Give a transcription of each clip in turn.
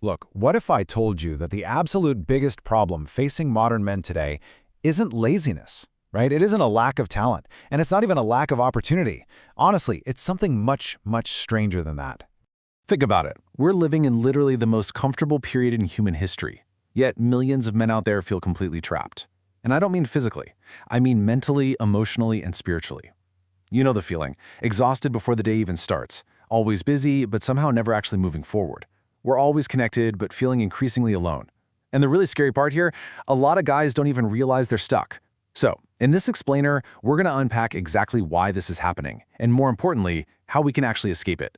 Look, what if I told you that the absolute biggest problem facing modern men today isn't laziness, right? It isn't a lack of talent, and it's not even a lack of opportunity. Honestly, it's something much, much stranger than that. Think about it. We're living in literally the most comfortable period in human history, yet millions of men out there feel completely trapped. And I don't mean physically. I mean mentally, emotionally, and spiritually. You know the feeling, exhausted before the day even starts, always busy, but somehow never actually moving forward. We're always connected, but feeling increasingly alone. And the really scary part here, a lot of guys don't even realize they're stuck. So, in this explainer, we're going to unpack exactly why this is happening, and more importantly, how we can actually escape it.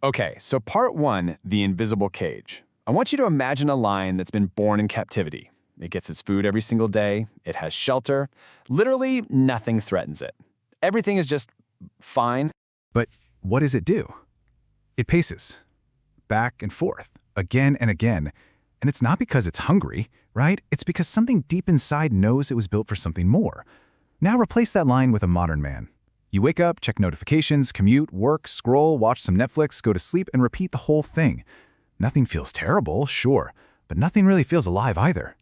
Okay, so part one, the invisible cage. I want you to imagine a lion that's been born in captivity. It gets its food every single day, it has shelter, literally nothing threatens it. Everything is just fine. But what does it do? It paces, back and forth, again and again. And it's not because it's hungry, right? It's because something deep inside knows it was built for something more. Now replace that line with a modern man. You wake up, check notifications, commute, work, scroll, watch some Netflix, go to sleep, and repeat the whole thing. Nothing feels terrible, sure, but nothing really feels alive either.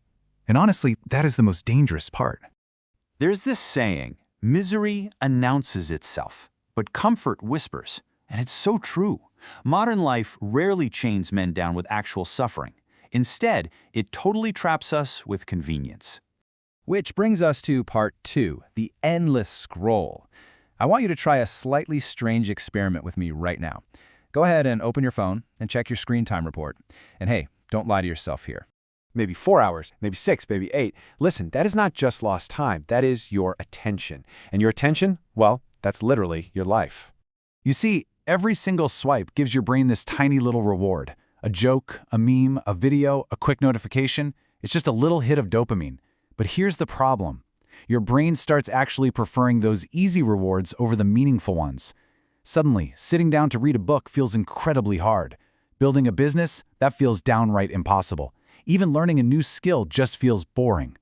And honestly, that is the most dangerous part. There's this saying, misery announces itself, but comfort whispers. And it's so true. Modern life rarely chains men down with actual suffering. Instead, it totally traps us with convenience. Which brings us to part two, the endless scroll. I want you to try a slightly strange experiment with me right now. Go ahead and open your phone and check your screen time report. And hey, don't lie to yourself here. Maybe 4 hours, maybe 6, maybe 8. Listen, that is not just lost time. That is your attention. And your attention, well, that's literally your life. You see, every single swipe gives your brain this tiny little reward. A joke, a meme, a video, a quick notification. It's just a little hit of dopamine. But here's the problem. Your brain starts actually preferring those easy rewards over the meaningful ones. Suddenly, sitting down to read a book feels incredibly hard. Building a business, that feels downright impossible. Even learning a new skill just feels boring.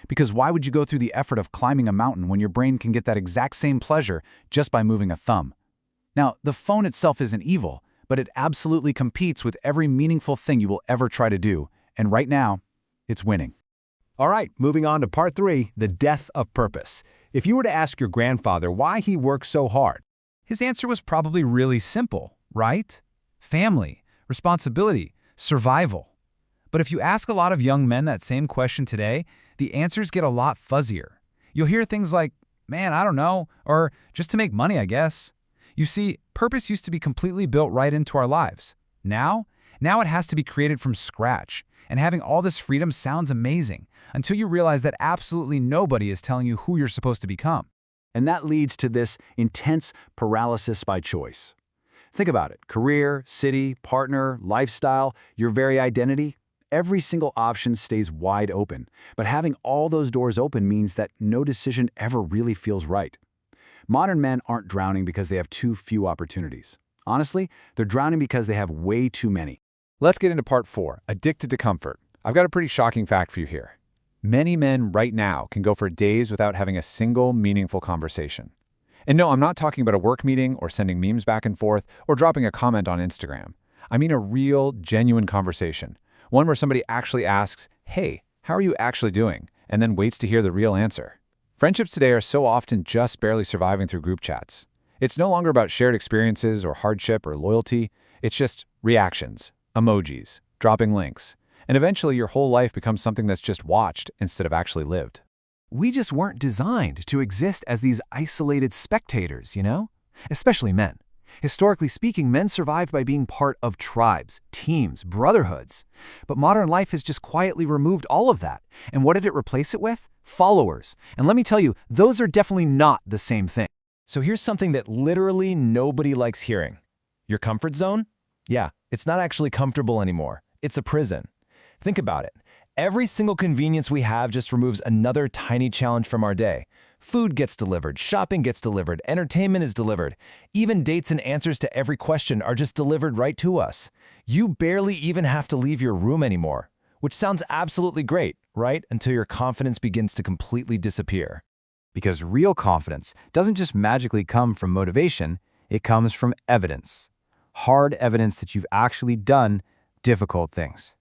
Because why would you go through the effort of climbing a mountain when your brain can get that exact same pleasure just by moving a thumb? Now, the phone itself isn't evil, but it absolutely competes with every meaningful thing you will ever try to do. And right now, it's winning. All right, moving on to part three, the death of purpose. If you were to ask your grandfather why he worked so hard, His answer was probably really simple, right? Family, responsibility, survival. But if you ask a lot of young men that same question today, the answers get a lot fuzzier. You'll hear things like, man, I don't know, or just to make money, I guess. You see, purpose used to be completely built right into our lives. Now it has to be created from scratch. And having all this freedom sounds amazing until you realize that absolutely nobody is telling you who you're supposed to become. And that leads to this intense paralysis by choice. Think about it. Career, city, partner, lifestyle, your very identity. Every single option stays wide open. But having all those doors open means that no decision ever really feels right. Modern men aren't drowning because they have too few opportunities. Honestly, they're drowning because they have way too many. let's get into part four, addicted to comfort. I've got a pretty shocking fact for you here. Many men right now can go for days without having a single meaningful conversation. And no, I'm not talking about a work meeting or sending memes back and forth or dropping a comment on Instagram. I mean a real, genuine conversation. One where somebody actually asks, hey, how are you actually doing? And then waits to hear the real answer. Friendships today are so often just barely surviving through group chats. It's no longer about shared experiences or hardship or loyalty. It's just reactions, emojis, dropping links. And eventually your whole life becomes something that's just watched instead of actually lived. We just weren't designed to exist as these isolated spectators, you know? Especially men. Historically speaking, men survived by being part of tribes, teams, brotherhoods. But modern life has just quietly removed all of that. And what did it replace it with? Followers. And let me tell you, those are definitely not the same thing. So here's something that literally nobody likes hearing. Your comfort zone? Yeah, it's not actually comfortable anymore. It's a prison. Think about it. Every single convenience we have just removes another tiny challenge from our day. Food gets delivered, shopping gets delivered, entertainment is delivered. Even dates and answers to every question are just delivered right to us. You barely even have to leave your room anymore, which sounds absolutely great, right? Until your confidence begins to completely disappear. Because real confidence doesn't just magically come from motivation, it comes from evidence. Hard evidence that you've actually done difficult things.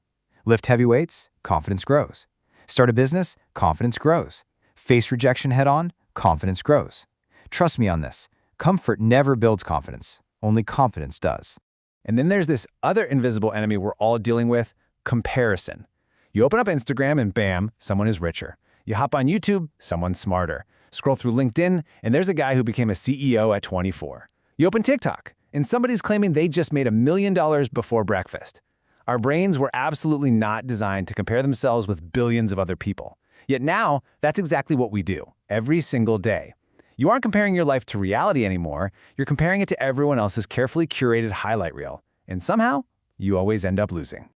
Lift heavy weights, confidence grows. Start a business, confidence grows. Face rejection head-on, confidence grows. Trust me on this. Comfort never builds confidence. Only confidence does. And then there's this other invisible enemy we're all dealing with, comparison. You open up Instagram and bam, someone is richer. You hop on YouTube, someone's smarter. Scroll through LinkedIn, and there's a guy who became a CEO at 24. You open TikTok, and somebody's claiming they just made $1 million before breakfast. Our brains were absolutely not designed to compare themselves with billions of other people. Yet now, that's exactly what we do, every single day. You aren't comparing your life to reality anymore, you're comparing it to everyone else's carefully curated highlight reel. And somehow, you always end up losing.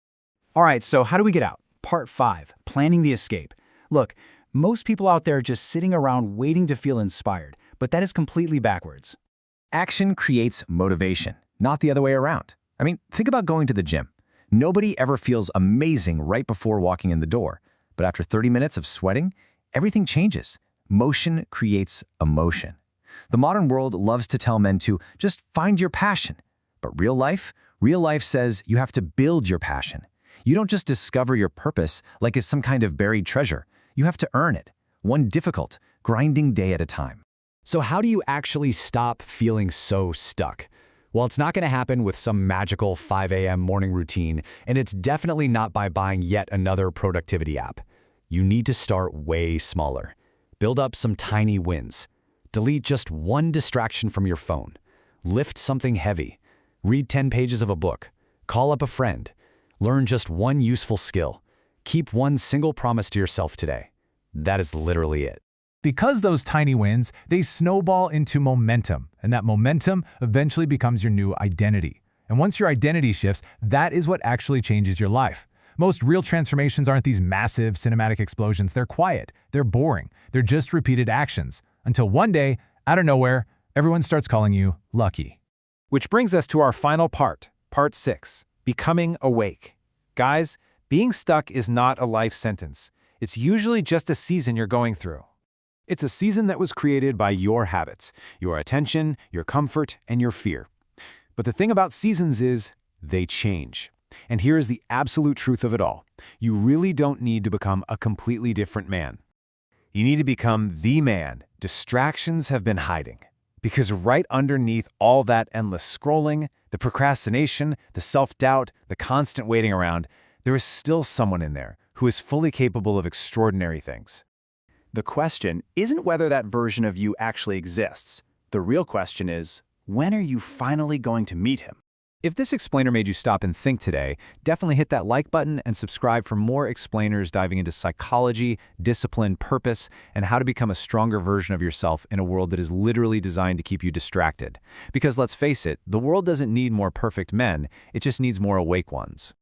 All right, so how do we get out? Part 5, planning the escape. Look, most people out there are just sitting around waiting to feel inspired, but that is completely backwards. Action creates motivation, not the other way around. I mean, think about going to the gym. Nobody ever feels amazing right before walking in the door, but after 30 minutes of sweating, everything changes. Motion creates emotion. The modern world loves to tell men to just find your passion. But real life says you have to build your passion. You don't just discover your purpose like it's some kind of buried treasure. You have to earn it, one difficult, grinding day at a time. So how do you actually stop feeling so stuck? Well, it's not going to happen with some magical 5 a.m. morning routine, and it's definitely not by buying yet another productivity app. You need to start way smaller. Build up some tiny wins. Delete just one distraction from your phone. Lift something heavy. Read 10 pages of a book. Call up a friend. Learn just one useful skill. Keep one single promise to yourself today. That is literally it. Because those tiny wins, they snowball into momentum, and that momentum eventually becomes your new identity. And once your identity shifts, that is what actually changes your life. Most real transformations aren't these massive cinematic explosions. They're quiet, they're boring, they're just repeated actions. Until one day, out of nowhere, everyone starts calling you lucky. Which brings us to our final part, Part 6, Becoming Awake. Guys, being stuck is not a life sentence. It's usually just a season you're going through. It's a season that was created by your habits, your attention, your comfort, and your fear. But the thing about seasons is, they change. And here is the absolute truth of it all. You really don't need to become a completely different man. You need to become the man distractions have been hiding. Because right underneath all that endless scrolling, the procrastination, the self-doubt, the constant waiting around, there is still someone in there who is fully capable of extraordinary things. The question isn't whether that version of you actually exists. The real question is, when are you finally going to meet him? If this explainer made you stop and think today, definitely hit that like button and subscribe for more explainers diving into psychology, discipline, purpose, and how to become a stronger version of yourself in a world that is literally designed to keep you distracted. Because let's face it, the world doesn't need more perfect men, it just needs more awake ones.